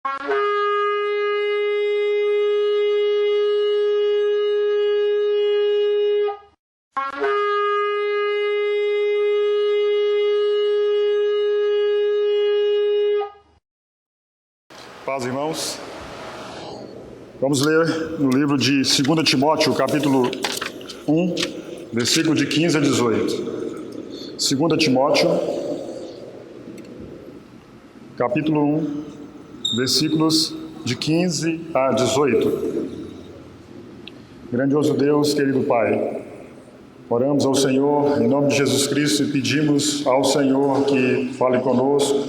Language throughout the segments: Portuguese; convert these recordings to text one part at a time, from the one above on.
Paz, irmãos. Vamos ler no livro de 2 Timóteo, capítulo 1, versículo de 15 a 18. 2 Timóteo, capítulo 1, versículos de 15 a 18. Grandioso Deus, querido Pai, oramos ao Senhor em nome de Jesus Cristo e pedimos ao Senhor que fale conosco,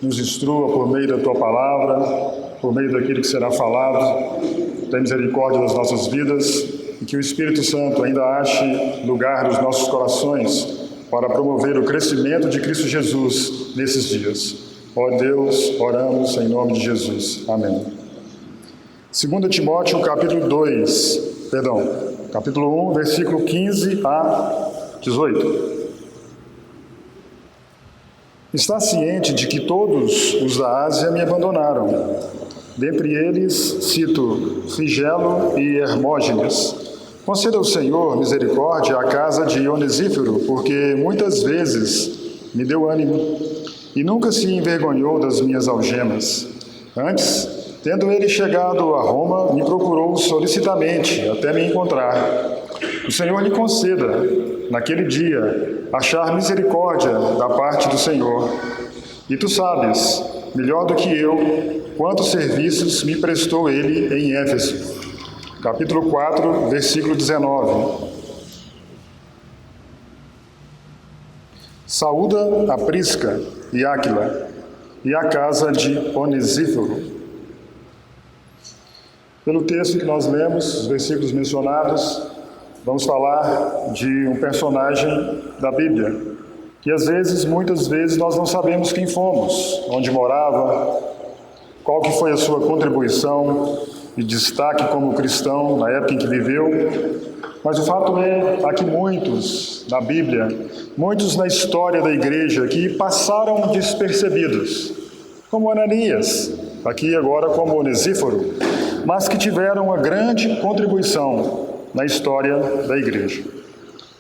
nos instrua por meio da Tua Palavra, por meio daquilo que será falado. Tem misericórdia das nossas vidas e que o Espírito Santo ainda ache lugar nos nossos corações para promover o crescimento de Cristo Jesus nesses dias. Ó Deus, oramos em nome de Jesus. Amém. 2 Timóteo, capítulo 1, versículo 15 a 18. Está ciente de que todos os da Ásia me abandonaram. Dentre eles, cito Figelo e Hermógenes. Conceda ao Senhor misericórdia à casa de Onesíforo, porque muitas vezes me deu ânimo e nunca se envergonhou das minhas algemas. Antes, tendo ele chegado a Roma, me procurou solicitamente até me encontrar. O Senhor lhe conceda, naquele dia, achar misericórdia da parte do Senhor. E tu sabes, melhor do que eu, quantos serviços me prestou ele em Éfeso. Capítulo 4, versículo 19. Saúda a Prisca e Áquila e a casa de Onesíforo. Pelo texto que nós lemos, os versículos mencionados, vamos falar de um personagem da Bíblia, que muitas vezes, nós não sabemos quem fomos, onde morava, qual que foi a sua contribuição e destaque como cristão na época em que viveu. Mas o fato é, há que muitos na Bíblia, muitos na história da igreja, que passaram despercebidos, como Ananias, aqui agora como Onesíforo, mas que tiveram uma grande contribuição na história da igreja.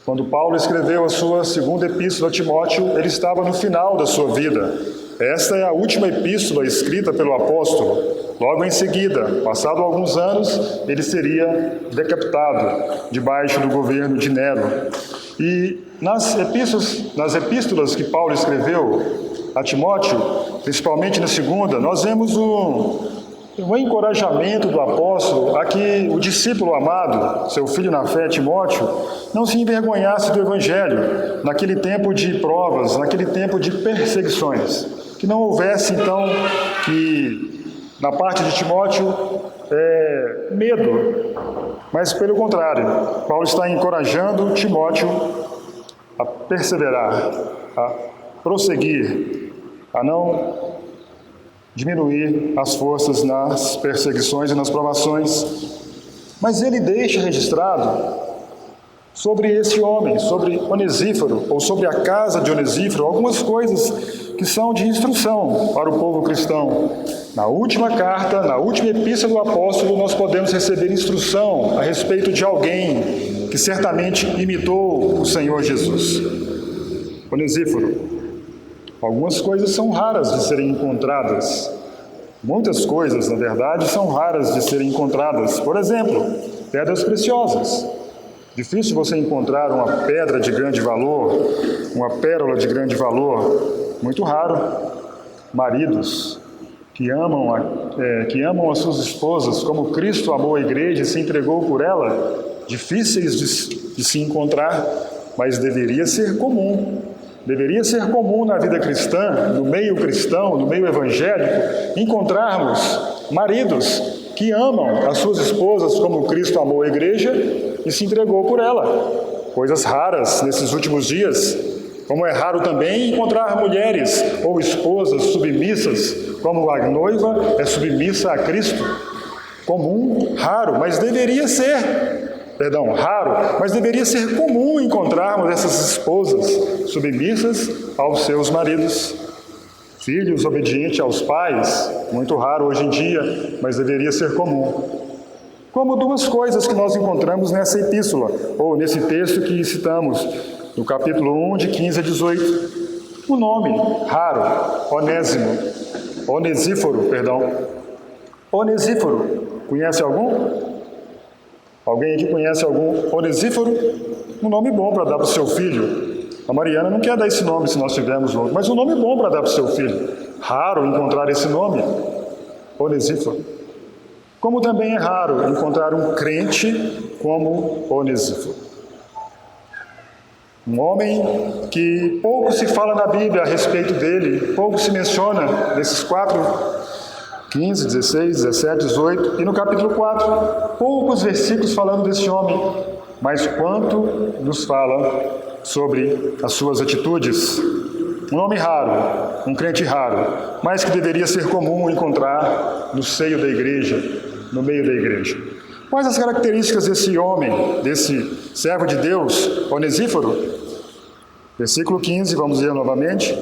Quando Paulo escreveu a sua segunda epístola a Timóteo, ele estava no final da sua vida. Esta é a última epístola escrita pelo apóstolo. Logo em seguida, passado alguns anos, ele seria decapitado debaixo do governo de Nero. E nas epístolas que Paulo escreveu a Timóteo, principalmente na segunda, nós vemos o encorajamento do apóstolo a que o discípulo amado, seu filho na fé, Timóteo, não se envergonhasse do Evangelho naquele tempo de provas, naquele tempo de perseguições. Que não houvesse, então, que na parte de Timóteo, medo, mas pelo contrário, Paulo está encorajando Timóteo a perseverar, a prosseguir, a não diminuir as forças nas perseguições e nas provações. Mas ele deixa registrado sobre esse homem, sobre Onesíforo, ou sobre a casa de Onesíforo, algumas coisas que são de instrução para o povo cristão. Na última carta, na última epístola do apóstolo, nós podemos receber instrução a respeito de alguém que certamente imitou o Senhor Jesus. Onesíforo. Algumas coisas são raras de serem encontradas. Muitas coisas, na verdade, são raras de serem encontradas. Por exemplo, pedras preciosas. Difícil você encontrar uma pedra de grande valor, uma pérola de grande valor. Muito raro. Maridos que amam as suas esposas como Cristo amou a igreja e se entregou por ela, difíceis de se encontrar, mas deveria ser comum. Deveria ser comum na vida cristã, no meio cristão, no meio evangélico, encontrarmos maridos que amam as suas esposas como Cristo amou a igreja e se entregou por ela. Coisas raras nesses últimos dias, como é raro também encontrar mulheres ou esposas submissas, como a noiva é submissa a Cristo. Comum, raro, mas deveria ser. Raro, mas deveria ser comum encontrarmos essas esposas submissas aos seus maridos. Filhos obedientes aos pais, muito raro hoje em dia, mas deveria ser comum. Como duas coisas que nós encontramos nessa epístola, ou nesse texto que citamos, no capítulo 1, de 15 a 18. O nome raro, Onesíforo. Onesíforo, conhece algum? Alguém aqui conhece algum Onesíforo? Um nome bom para dar para o seu filho. A Mariana não quer dar esse nome se nós tivermos outro, mas um nome bom para dar para o seu filho. Raro encontrar esse nome, Onesíforo. Como também é raro encontrar um crente como Onesíforo. Um homem que pouco se fala na Bíblia a respeito dele, pouco se menciona nesses 15, 16, 17, 18 e no capítulo 4, poucos versículos falando desse homem, mas quanto nos fala sobre as suas atitudes. Um homem raro, um crente raro, mas que deveria ser comum encontrar no seio da igreja, no meio da igreja. Quais as características desse homem, desse servo de Deus, Onesíforo? Versículo 15, vamos ler novamente.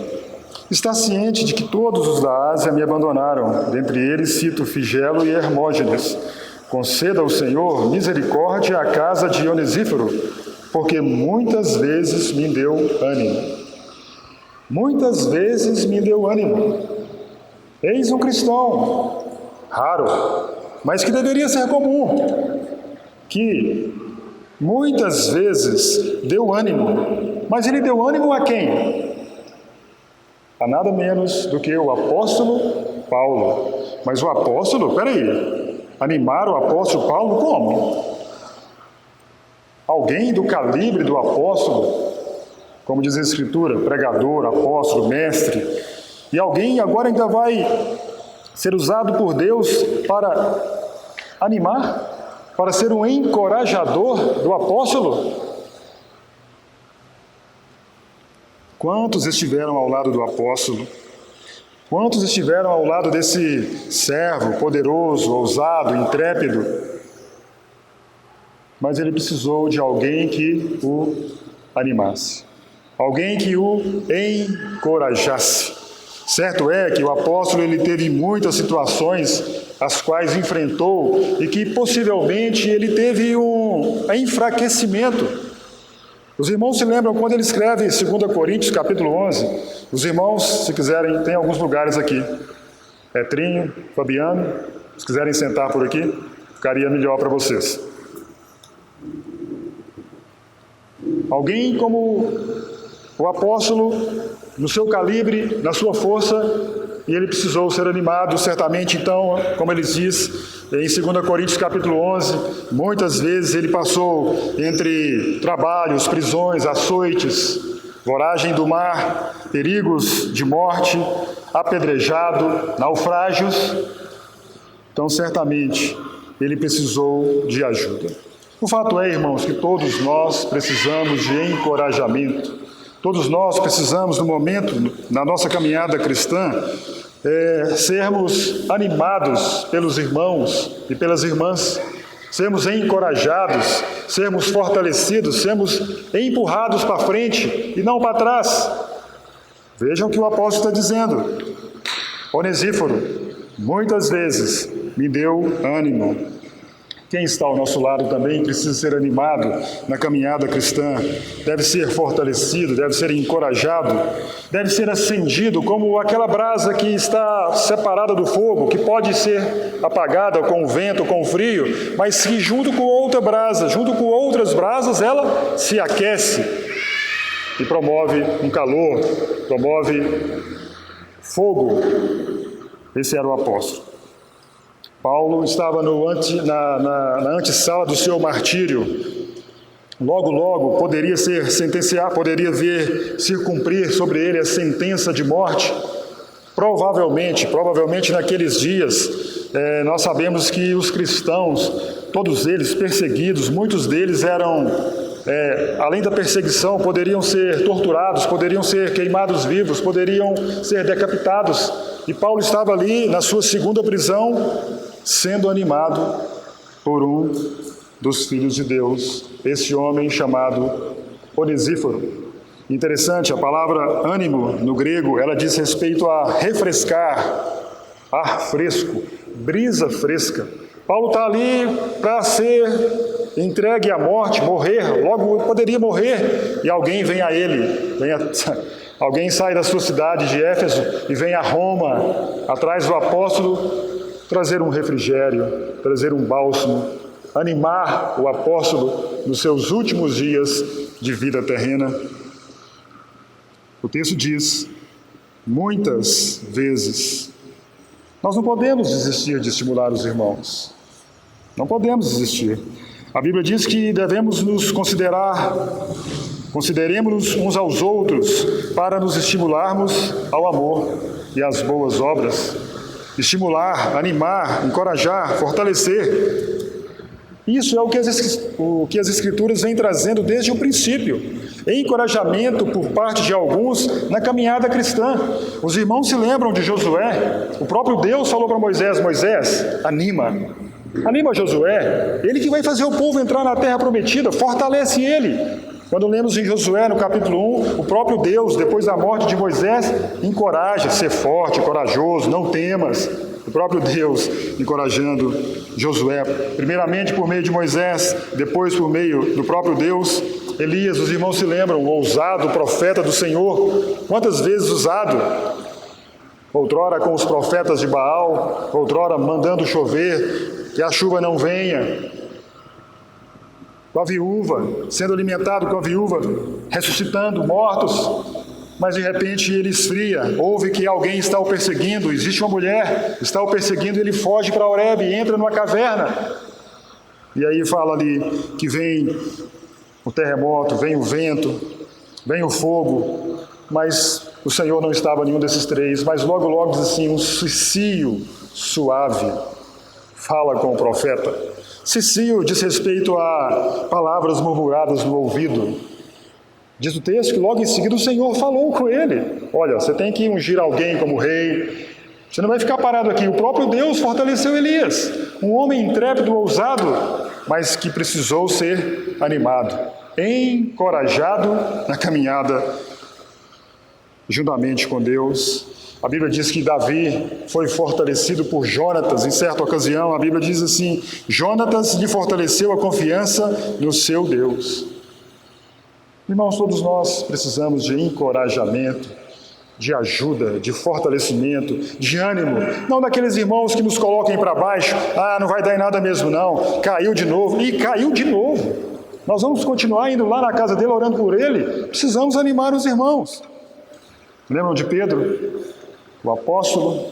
Está ciente de que todos os da Ásia me abandonaram, dentre eles cito Figelo e Hermógenes. Conceda ao Senhor misericórdia à casa de Onesíforo, porque muitas vezes me deu ânimo. Muitas vezes me deu ânimo. Eis um cristão, raro, mas que deveria ser comum, que muitas vezes deu ânimo. Mas ele deu ânimo a quem? A nada menos do que o apóstolo Paulo. Mas o apóstolo, animar o apóstolo Paulo como? Alguém do calibre do apóstolo, como diz a Escritura, pregador, apóstolo, mestre, e alguém agora ainda vai ser usado por Deus para animar, para ser um encorajador do apóstolo? Quantos estiveram ao lado do apóstolo? Quantos estiveram ao lado desse servo poderoso, ousado, intrépido? Mas ele precisou de alguém que o animasse, alguém que o encorajasse. Certo é que o apóstolo ele teve muitas situações as quais enfrentou e que possivelmente ele teve um enfraquecimento. Os irmãos se lembram quando ele escreve 2 Coríntios, capítulo 11? Os irmãos, se quiserem, tem alguns lugares aqui. Petrinho, Fabiano, se quiserem sentar por aqui, ficaria melhor para vocês. Alguém como o apóstolo, no seu calibre, na sua força, e ele precisou ser animado, certamente, então, como ele diz em 2 Coríntios capítulo 11, muitas vezes ele passou entre trabalhos, prisões, açoites, voragem do mar, perigos de morte, apedrejado, naufrágios. Então, certamente, ele precisou de ajuda. O fato é, irmãos, que todos nós precisamos de encorajamento. Todos nós precisamos, no momento, na nossa caminhada cristã, sermos animados pelos irmãos e pelas irmãs, sermos encorajados, sermos fortalecidos, sermos empurrados para frente e não para trás. Vejam o que o apóstolo está dizendo. Onesíforo, muitas vezes me deu ânimo. Quem está ao nosso lado também precisa ser animado na caminhada cristã, deve ser fortalecido, deve ser encorajado, deve ser acendido como aquela brasa que está separada do fogo, que pode ser apagada com o vento, com o frio, mas que junto com outra brasa, junto com outras brasas, ela se aquece e promove um calor, promove fogo. Esse era o apóstolo. Paulo estava na antessala do seu martírio. Logo poderia ser sentenciado, poderia se cumprir sobre ele a sentença de morte. Provavelmente naqueles dias, nós sabemos que os cristãos, todos eles perseguidos, muitos deles eram, além da perseguição, poderiam ser torturados, poderiam ser queimados vivos, poderiam ser decapitados. E Paulo estava ali na sua segunda prisão, sendo animado por um dos filhos de Deus, esse homem chamado Onesíforo. Interessante, a palavra ânimo no grego, ela diz respeito a refrescar, ar fresco, brisa fresca. Paulo está ali para ser entregue à morte, morrer, logo poderia morrer, e alguém vem a ele, alguém sai da sua cidade de Éfeso e vem a Roma, atrás do apóstolo, trazer um refrigério, trazer um bálsamo, animar o apóstolo nos seus últimos dias de vida terrena. O texto diz, muitas vezes, nós não podemos desistir de estimular os irmãos. Não podemos desistir. A Bíblia diz que devemos nos consideremos-nos uns aos outros para nos estimularmos ao amor e às boas obras. Estimular, animar, encorajar, fortalecer. Isso é o que as Escrituras vêm trazendo desde o princípio. Encorajamento por parte de alguns na caminhada cristã. Os irmãos se lembram de Josué. O próprio Deus falou para Moisés, anima Josué, ele que vai fazer o povo entrar na terra prometida, fortalece ele. Quando lemos em Josué, no capítulo 1, o próprio Deus, depois da morte de Moisés, encoraja, ser forte, corajoso, não temas. O próprio Deus encorajando Josué, primeiramente por meio de Moisés, depois por meio do próprio Deus. Elias, os irmãos se lembram, o ousado profeta do Senhor, quantas vezes usado? Outrora com os profetas de Baal, outrora mandando chover, que a chuva não venha, com a viúva, sendo alimentado com a viúva, ressuscitando mortos, mas de repente ele esfria, ouve que alguém está o perseguindo, existe uma mulher, está o perseguindo, ele foge para Horebe, entra numa caverna, e aí fala ali que vem o terremoto, vem o vento, vem o fogo, mas o Senhor não estava em nenhum desses três, mas logo diz assim, um cicio suave, fala com o profeta. Cicio diz respeito a palavras murmuradas no ouvido. Diz o texto que logo em seguida o Senhor falou com ele. Olha, você tem que ungir alguém como rei. Você não vai ficar parado aqui. O próprio Deus fortaleceu Elias. Um homem intrépido, ousado, mas que precisou ser animado, encorajado na caminhada juntamente com Deus. A Bíblia diz que Davi foi fortalecido por Jonatas. Em certa ocasião, a Bíblia diz assim, Jonatas lhe fortaleceu a confiança no seu Deus. Irmãos, todos nós precisamos de encorajamento, de ajuda, de fortalecimento, de ânimo. Não daqueles irmãos que nos coloquem para baixo. Não vai dar em nada mesmo não. Caiu de novo. E caiu de novo. Nós vamos continuar indo lá na casa dele, orando por ele. Precisamos animar os irmãos. Lembram de Pedro? O apóstolo,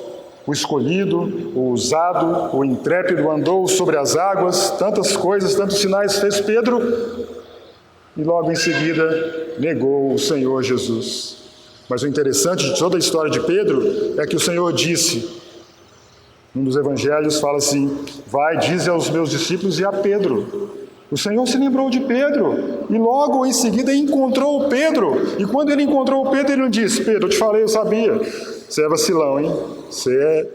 o escolhido, o ousado, o intrépido, andou sobre as águas, tantas coisas, tantos sinais fez Pedro, e logo em seguida negou o Senhor Jesus. Mas o interessante de toda a história de Pedro é que o Senhor disse, um dos evangelhos fala assim, vai, dize aos meus discípulos e a Pedro. O Senhor se lembrou de Pedro e logo em seguida encontrou Pedro. E quando ele encontrou Pedro, ele não disse, Pedro, eu te falei, eu sabia. Você é vacilão, hein? Você é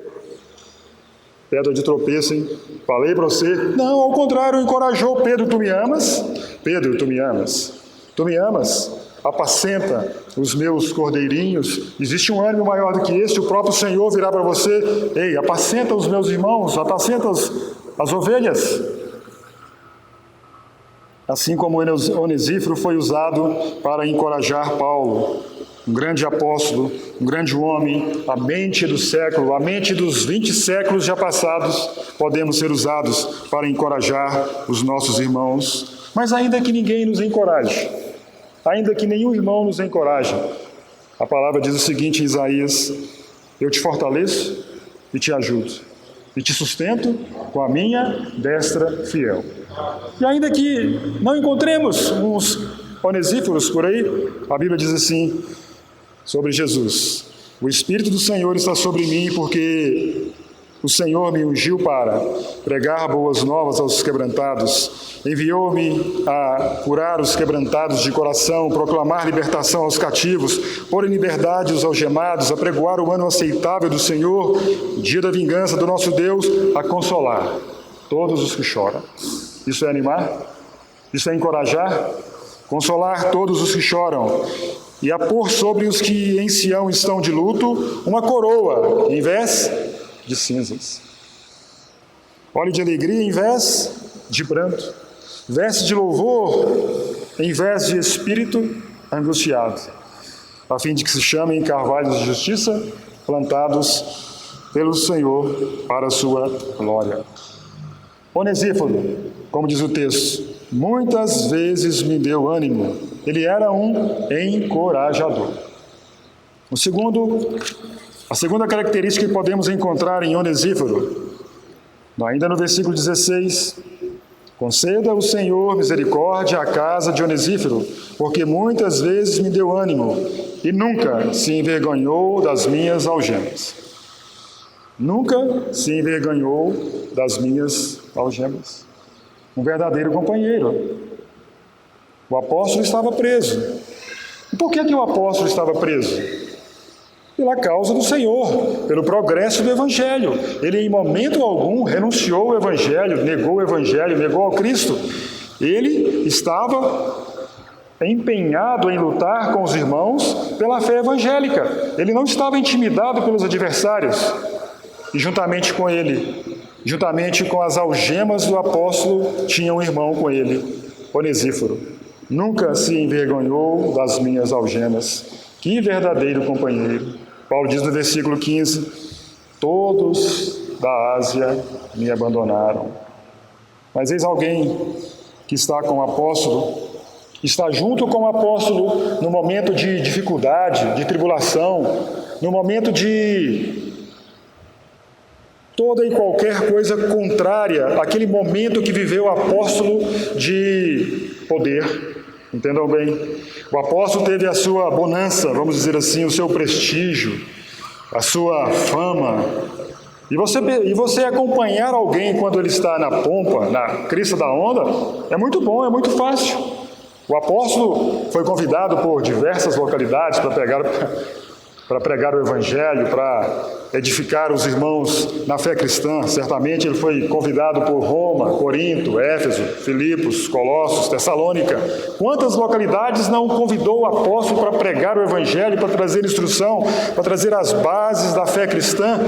pedra de tropeço, hein? Falei para você. Não, ao contrário, encorajou Pedro, tu me amas? Pedro, tu me amas? Tu me amas? Apacenta os meus cordeirinhos. Existe um ânimo maior do que este, o próprio Senhor virá para você. Ei, apacenta os meus irmãos, apacenta as ovelhas. Assim como Onesíforo foi usado para encorajar Paulo, um grande apóstolo, um grande homem, a mente do século, a mente dos 20 séculos já passados, podemos ser usados para encorajar os nossos irmãos. Mas ainda que ninguém nos encoraje, ainda que nenhum irmão nos encoraje, a palavra diz o seguinte em Isaías, eu te fortaleço e te ajudo, e te sustento com a minha destra fiel. E ainda que não encontremos uns onesíforos por aí, a Bíblia diz assim sobre Jesus, o Espírito do Senhor está sobre mim porque o Senhor me ungiu para pregar boas novas aos quebrantados, enviou-me a curar os quebrantados de coração, proclamar libertação aos cativos, pôr em liberdade os algemados, a pregoar o ano aceitável do Senhor, o dia da vingança do nosso Deus, a consolar todos os que choram. Isso é animar? Isso é encorajar? Consolar todos os que choram. e a pôr sobre os que em Sião estão de luto uma coroa em vez de cinzas, óleo de alegria em vez de pranto, veste de louvor em vez de espírito angustiado, a fim de que se chamem carvalhos de justiça, plantados pelo Senhor para a sua glória. Onesíforo, como diz o texto, muitas vezes me deu ânimo. Ele era um encorajador. A segunda característica que podemos encontrar em Onesíforo, ainda no versículo 16, conceda o Senhor misericórdia à casa de Onesíforo, porque muitas vezes me deu ânimo e nunca se envergonhou das minhas algemas. Nunca se envergonhou das minhas algemas. Um verdadeiro companheiro. O apóstolo estava preso. E por que o apóstolo estava preso? Pela causa do Senhor, pelo progresso do Evangelho. Ele, em momento algum, renunciou ao Evangelho, negou ao Cristo. Ele estava empenhado em lutar com os irmãos pela fé evangélica. Ele não estava intimidado pelos adversários. E juntamente com ele, juntamente com as algemas do apóstolo, tinha um irmão com ele, Onesíforo. Nunca se envergonhou das minhas algemas. Que verdadeiro companheiro. Paulo diz no versículo 15, todos da Ásia me abandonaram. Mas eis alguém que está com o apóstolo, está junto com o apóstolo no momento de dificuldade, de tribulação, no momento de toda e qualquer coisa contrária àquele momento que viveu o apóstolo de poder. Entendam bem? O apóstolo teve a sua bonança, vamos dizer assim, o seu prestígio, a sua fama. E você acompanhar alguém quando ele está na pompa, na crista da onda, é muito bom, é muito fácil. O apóstolo foi convidado por diversas localidades para pregar o Evangelho, para edificar os irmãos na fé cristã. Certamente ele foi convidado por Roma, Corinto, Éfeso, Filipos, Colossos, Tessalônica. Quantas localidades não convidou o apóstolo para pregar o Evangelho, para trazer instrução, para trazer as bases da fé cristã?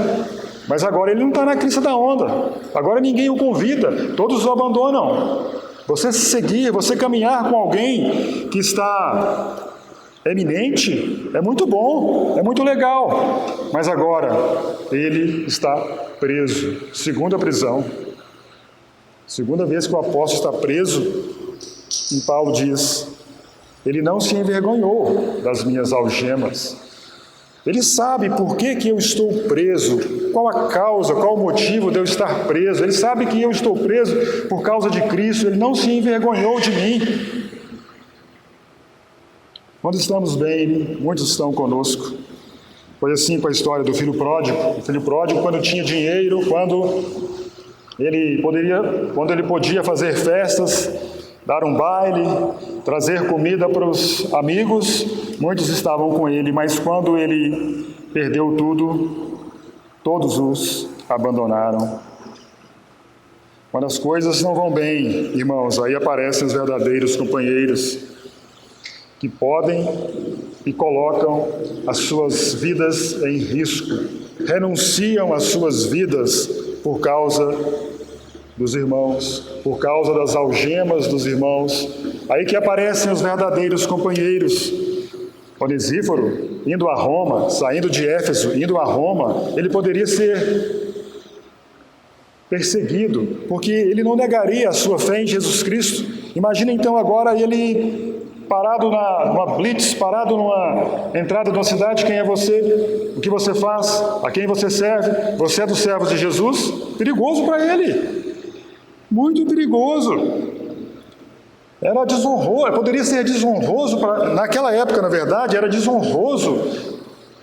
Mas agora ele não está na crista da onda. Agora ninguém o convida, todos o abandonam. Você seguir, você caminhar com alguém que está eminente, é muito bom, é muito legal, mas agora ele está preso, segunda prisão, segunda vez que o apóstolo está preso, e Paulo diz, ele não se envergonhou das minhas algemas, ele sabe por que eu estou preso, qual a causa, qual o motivo de eu estar preso, ele sabe que eu estou preso por causa de Cristo, ele não se envergonhou de mim. Quando estamos bem, muitos estão conosco. Foi assim com a história do filho pródigo. O filho pródigo, quando tinha dinheiro, quando ele podia fazer festas, dar um baile, trazer comida para os amigos, muitos estavam com ele, mas quando ele perdeu tudo, todos os abandonaram. Quando as coisas não vão bem, irmãos, aí aparecem os verdadeiros companheiros, que podem e colocam as suas vidas em risco, renunciam às suas vidas por causa dos irmãos, por causa das algemas dos irmãos. Aí que aparecem os verdadeiros companheiros. Onesíforo, indo a Roma, saindo de Éfeso, indo a Roma, ele poderia ser perseguido, porque ele não negaria a sua fé em Jesus Cristo. Imagina então agora ele parado numa blitz, parado numa entrada de uma cidade. Quem é você? O que você faz? A quem você serve? Você é dos servos de Jesus? Perigoso para ele. Muito perigoso. Era desonroso, poderia ser desonroso, naquela época, na verdade, era desonroso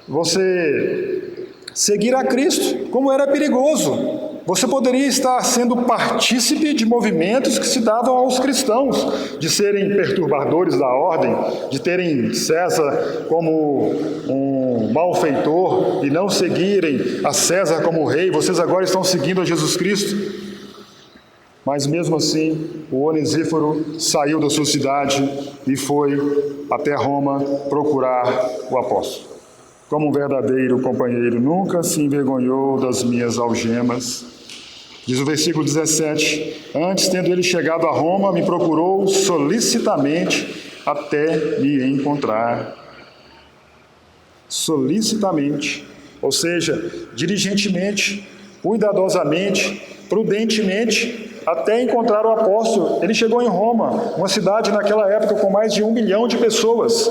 você seguir a Cristo, como era perigoso. Você poderia estar sendo partícipe de movimentos que se davam aos cristãos, de serem perturbadores da ordem, de terem César como um malfeitor e não seguirem a César como rei. Vocês agora estão seguindo a Jesus Cristo. Mas mesmo assim, o Onesíforo saiu da sua cidade e foi até Roma procurar o apóstolo. Como um verdadeiro companheiro, nunca se envergonhou das minhas algemas. Diz o versículo 17: antes, tendo ele chegado a Roma, me procurou solicitamente até me encontrar. Solicitamente, ou seja, diligentemente, cuidadosamente, prudentemente, até encontrar o apóstolo. Ele chegou em Roma, uma cidade naquela época com mais de 1 milhão de pessoas.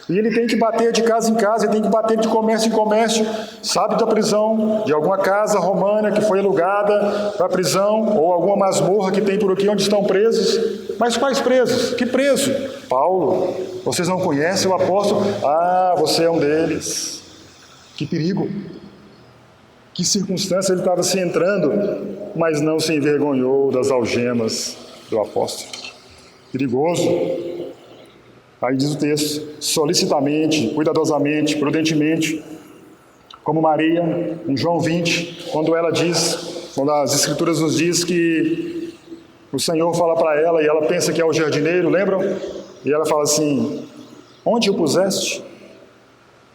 E ele tem que bater de casa em casa, ele tem que bater de comércio em comércio, sabe da prisão, de alguma casa romana que foi alugada para a prisão, ou alguma masmorra que tem por aqui onde estão presos. Mas quais presos? Que preso? Paulo. Vocês não conhecem o apóstolo? Ah, você é um deles. Que perigo. Que circunstância ele estava se entrando, mas não se envergonhou das algemas do apóstolo. Perigoso. Aí diz o texto: solicitamente, cuidadosamente, prudentemente, como Maria, em João 20, quando as Escrituras nos diz que o Senhor fala para ela e ela pensa que é o jardineiro, lembram? E ela fala assim: onde o puseste?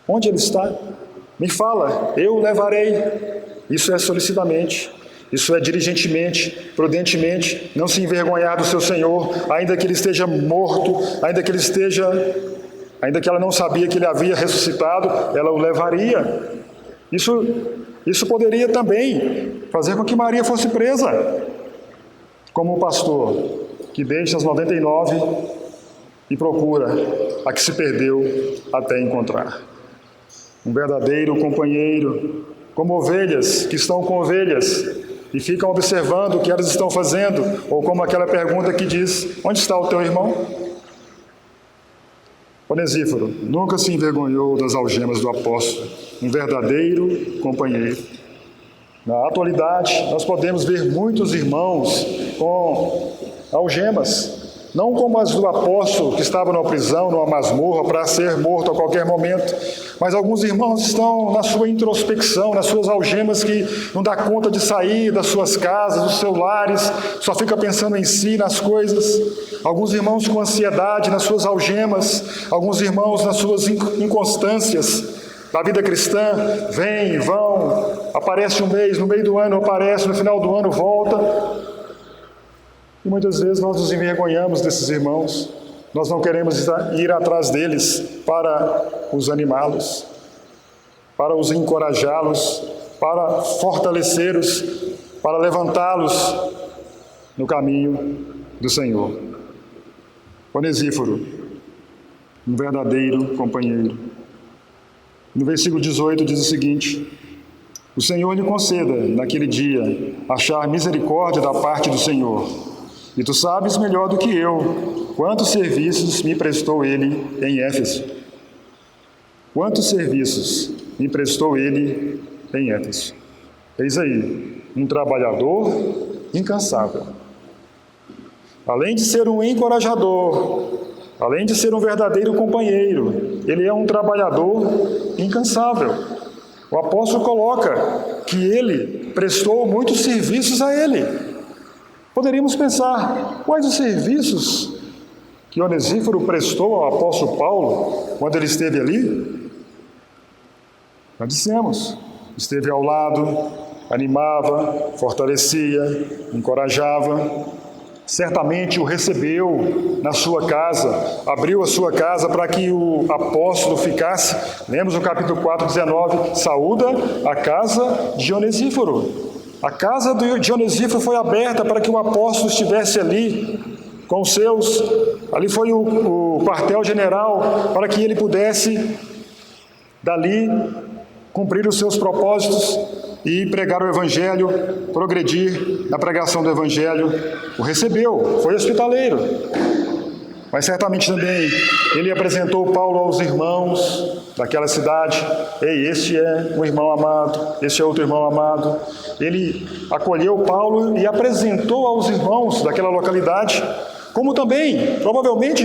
Onde ele está? Me fala, eu o levarei. Isso é solicitamente, isso é diligentemente, prudentemente, não se envergonhar do seu Senhor, ainda que ele esteja morto, ainda que ela não sabia que ele havia ressuscitado, ela o levaria. Isso poderia também fazer com que Maria fosse presa, como o pastor que deixa as 99 e procura a que se perdeu até encontrar. Um verdadeiro companheiro, como ovelhas que estão com ovelhas e ficam observando o que elas estão fazendo, ou como aquela pergunta que diz: onde está o teu irmão? Onesíforo nunca se envergonhou das algemas do apóstolo, um verdadeiro companheiro. Na atualidade, nós podemos ver muitos irmãos com algemas, não como as do apóstolo que estava numa prisão, numa masmorra, para ser morto a qualquer momento, mas alguns irmãos estão na sua introspecção, nas suas algemas, que não dá conta de sair das suas casas, dos seus lares, só fica pensando em si, nas coisas. Alguns irmãos com ansiedade nas suas algemas, alguns irmãos nas suas inconstâncias da vida cristã, vêm, vão, aparece um mês, no meio do ano aparece, no final do ano volta. E muitas vezes nós nos envergonhamos desses irmãos, nós não queremos ir atrás deles para os animá-los, para os encorajá-los, para fortalecê-los, para levantá-los no caminho do Senhor. Onesíforo, um verdadeiro companheiro. No versículo 18 diz o seguinte: o Senhor lhe conceda, naquele dia, achar misericórdia da parte do Senhor. E tu sabes melhor do que eu quantos serviços me prestou ele em Éfeso. Quantos serviços me prestou ele em Éfeso. Eis aí, um trabalhador incansável. Além de ser um encorajador, além de ser um verdadeiro companheiro, ele é um trabalhador incansável. O apóstolo coloca que ele prestou muitos serviços a ele. Poderíamos pensar, quais os serviços que Onesíforo prestou ao apóstolo Paulo quando ele esteve ali? Nós dissemos, esteve ao lado, animava, fortalecia, encorajava, certamente o recebeu na sua casa, abriu a sua casa para que o apóstolo ficasse. Lemos no capítulo 4, 19, saúda a casa de Onesíforo. A casa de Onesíforo foi aberta para que o apóstolo estivesse ali com os seus. Ali foi o quartel-general para que ele pudesse, dali, cumprir os seus propósitos e pregar o Evangelho, progredir na pregação do Evangelho. O recebeu, foi hospitaleiro. Mas certamente também ele apresentou Paulo aos irmãos daquela cidade. Ei, este é um irmão amado, este é outro irmão amado. Ele acolheu Paulo e apresentou aos irmãos daquela localidade, como também, provavelmente,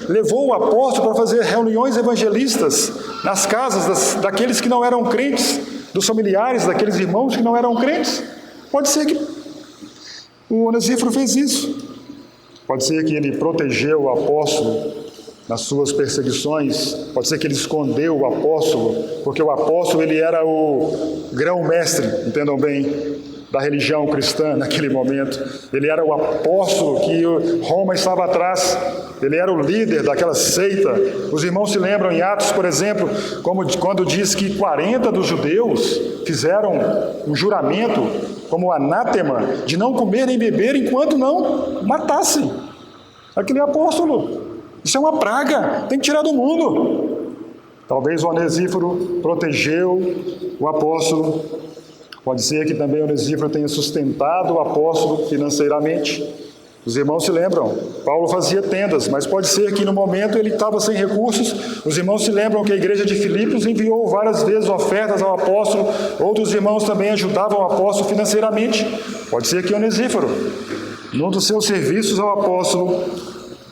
levou o apóstolo para fazer reuniões evangelistas nas casas daqueles que não eram crentes, dos familiares daqueles irmãos que não eram crentes. Pode ser que O Onesíforo fez isso. Pode ser que ele protegeu o apóstolo nas suas perseguições, pode ser que ele escondeu o apóstolo, porque o apóstolo ele era o grão-mestre, entendam bem, da religião cristã naquele momento. Ele era o apóstolo que Roma estava atrás, ele era o líder daquela seita. Os irmãos se lembram em Atos, por exemplo, quando diz que 40 dos judeus fizeram um juramento como anátema de não comer nem beber enquanto não matassem aquele apóstolo. Isso é uma praga, tem que tirar do mundo. Talvez o Onesíforo protegeu o apóstolo. Pode ser que também o Onesíforo tenha sustentado o apóstolo financeiramente. Os irmãos se lembram, Paulo fazia tendas, mas pode ser que no momento ele estava sem recursos. Os irmãos se lembram que a igreja de Filipos enviou várias vezes ofertas ao apóstolo. Outros irmãos também ajudavam o apóstolo financeiramente. Pode ser que Onesíforo, num dos seus serviços ao apóstolo,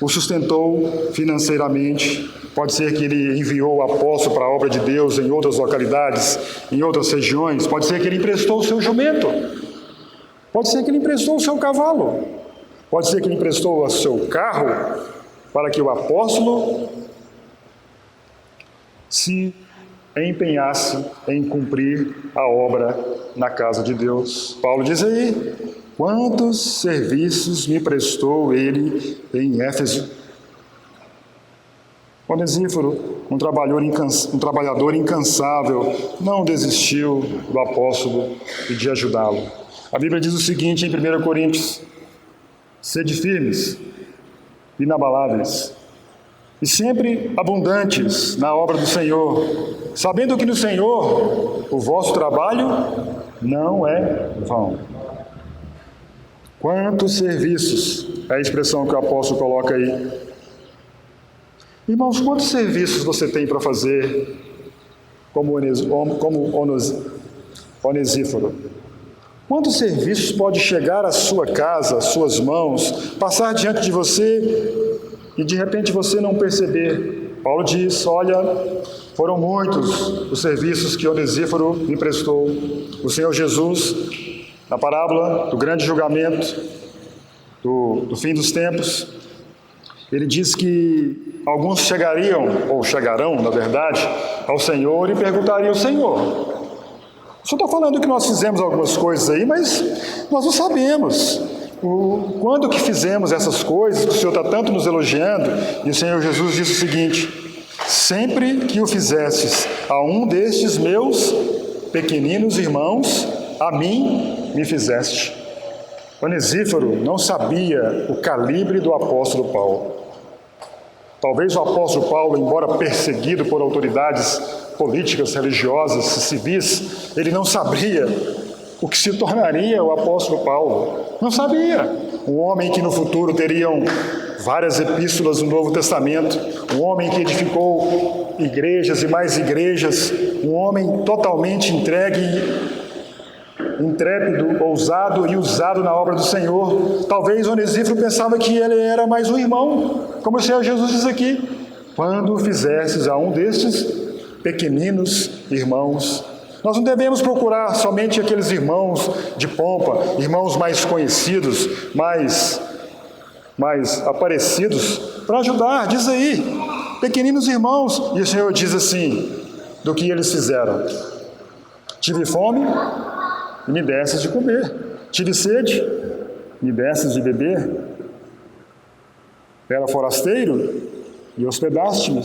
o sustentou financeiramente. Pode ser que ele enviou o apóstolo para a obra de Deus em outras localidades, em outras regiões. Pode ser que ele emprestou o seu jumento. Pode ser que ele emprestou o seu cavalo. Pode ser que ele emprestou o seu carro para que o apóstolo se empenhasse em cumprir a obra na casa de Deus. Paulo diz aí: quantos serviços me prestou ele em Éfeso? Onesíforo, um trabalhador incansável, não desistiu do apóstolo e de ajudá-lo. A Bíblia diz o seguinte em 1 Coríntios: sede firmes, inabaláveis, e sempre abundantes na obra do Senhor, sabendo que no Senhor o vosso trabalho não é vão. Quantos serviços é a expressão que o apóstolo coloca aí. Irmãos, quantos serviços você tem para fazer como Onesíforo? Quantos serviços pode chegar à sua casa, às suas mãos, passar diante de você e de repente você não perceber? Paulo diz: olha, foram muitos os serviços que Onesíforo me prestou. O Senhor Jesus, na parábola do grande julgamento, do fim dos tempos, ele diz que alguns chegariam, ou chegarão, na verdade, ao Senhor e perguntariam: Senhor, só estou falando que nós fizemos algumas coisas aí, mas nós não sabemos quando que fizemos essas coisas, que o Senhor está tanto nos elogiando. E o Senhor Jesus disse o seguinte: sempre que o fizestes a um destes meus pequeninos irmãos, a mim me fizeste. Onesíforo não sabia o calibre do apóstolo Paulo. Talvez o apóstolo Paulo, embora perseguido por autoridades políticas, religiosas, civis, ele não sabia o que se tornaria o apóstolo Paulo. Não sabia. Um homem que no futuro teriam várias epístolas no Novo Testamento, um homem que edificou igrejas e mais igrejas, um homem totalmente entregue, intrépido, ousado e usado na obra do Senhor. Talvez Onesíforo pensava que ele era mais um irmão, como o Senhor Jesus diz aqui: quando fizestes a um destes pequeninos irmãos. Nós não devemos procurar somente aqueles irmãos de pompa, irmãos mais conhecidos, mais aparecidos, para ajudar. Diz aí, pequeninos irmãos. E o Senhor diz assim, do que eles fizeram: tive fome e me desses de comer, tive sede, me desses de beber, era forasteiro e hospedaste-me,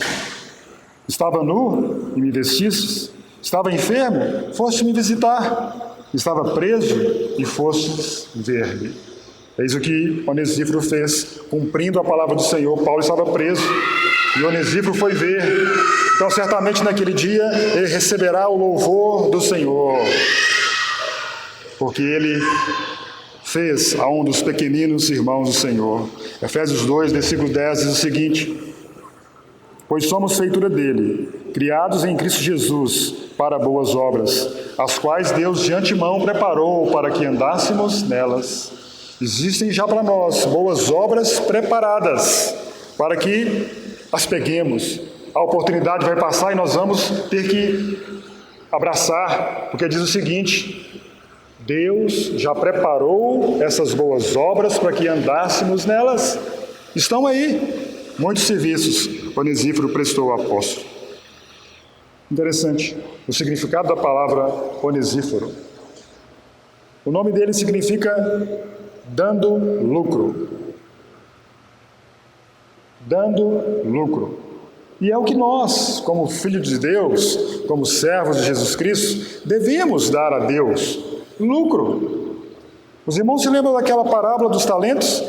estava nu e me vestistes, estava enfermo, foste me visitar, estava preso e fostes ver-me. Eis o que Onesíforo fez, cumprindo a palavra do Senhor. Paulo estava preso e Onesíforo foi ver. Então certamente naquele dia ele receberá o louvor do Senhor, porque ele fez a um dos pequeninos irmãos do Senhor. Efésios 2, versículo 10 diz o seguinte: pois somos feitura dele, criados em Cristo Jesus para boas obras, as quais Deus de antemão preparou para que andássemos nelas. Existem já para nós boas obras preparadas para que as peguemos. A oportunidade vai passar e nós vamos ter que abraçar, porque diz o seguinte: Deus já preparou essas boas obras para que andássemos nelas. Estão aí. Muitos serviços Onesíforo prestou ao apóstolo. Interessante, o significado da palavra Onesíforo. O nome dele significa dando lucro. Dando lucro. E é o que nós, como filhos de Deus, como servos de Jesus Cristo, devemos dar a Deus: lucro. Os irmãos se lembram daquela parábola dos talentos?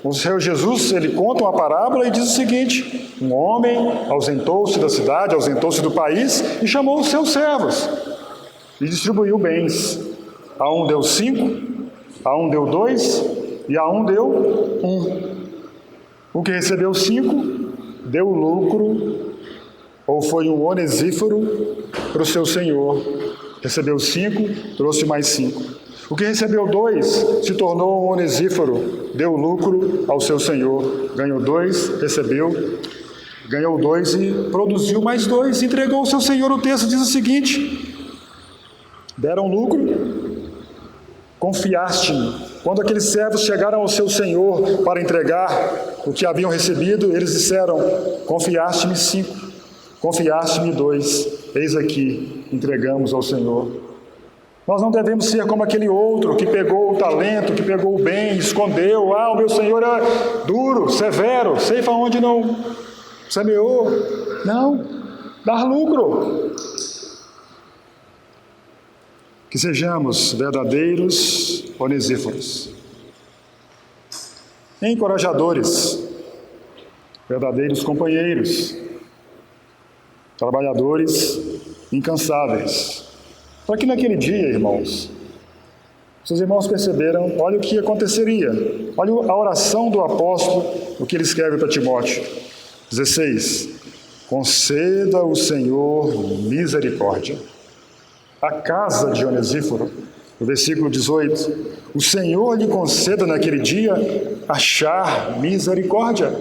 O Senhor Jesus, ele conta uma parábola e diz o seguinte: um homem ausentou-se da cidade, ausentou-se do país e chamou os seus servos e distribuiu bens. A um deu 5, a um deu 2 e a um deu 1. O que recebeu 5 deu lucro, ou foi um onesíforo para o seu senhor. Recebeu 5, trouxe mais 5. O que recebeu 2 se tornou um onesíforo, deu lucro ao seu senhor. Ganhou 2, recebeu, ganhou 2 e produziu mais 2, entregou ao seu senhor. O texto diz o seguinte: deram lucro, confiaste-me. Quando aqueles servos chegaram ao seu senhor para entregar o que haviam recebido, eles disseram: confiaste-me 5, confiaste-me 2, eis aqui, entregamos ao Senhor. Nós não devemos ser como aquele outro que pegou o talento, que pegou o bem, escondeu. O meu Senhor é duro, severo, ceifa onde não semeou. Não, dar lucro. Que sejamos verdadeiros onesíforos, encorajadores, verdadeiros companheiros, trabalhadores incansáveis. Para que naquele dia, irmãos, seus irmãos perceberam, olha o que aconteceria. Olha a oração do apóstolo, o que ele escreve para Timóteo. 16. Conceda o Senhor misericórdia à casa de Onesíforo. No versículo 18. O Senhor lhe conceda naquele dia achar misericórdia.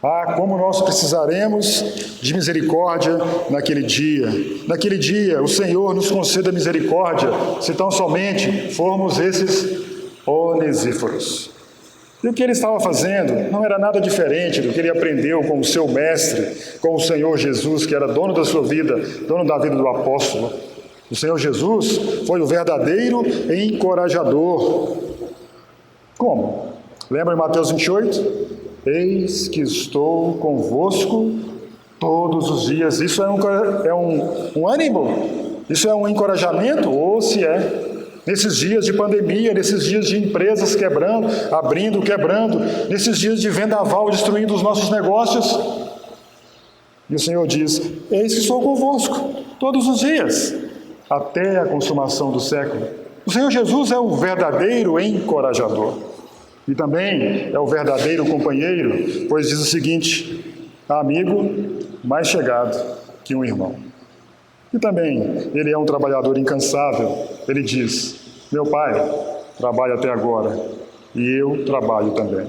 Ah, como nós precisaremos de misericórdia naquele dia. Naquele dia, o Senhor nos conceda misericórdia, se tão somente formos esses onesíforos. E o que ele estava fazendo não era nada diferente do que ele aprendeu com o seu mestre, com o Senhor Jesus, que era dono da sua vida, dono da vida do apóstolo. O Senhor Jesus foi o verdadeiro encorajador. Como? Lembra em Mateus 28? Eis que estou convosco todos os dias. Isso é um ânimo? Isso é um encorajamento? Ou se é? Nesses dias de pandemia, nesses dias de empresas quebrando, abrindo, quebrando, nesses dias de vendaval destruindo os nossos negócios. E o Senhor diz: eis que estou convosco todos os dias, até a consumação do século. O Senhor Jesus é o verdadeiro encorajador. E também é o verdadeiro companheiro, pois diz o seguinte: amigo mais chegado que um irmão. E também ele é um trabalhador incansável. Ele diz: meu pai trabalha até agora e eu trabalho também.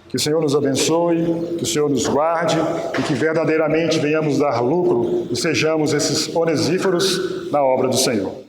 Que o Senhor nos abençoe, que o Senhor nos guarde e que verdadeiramente venhamos dar lucro e sejamos esses onesíforos na obra do Senhor.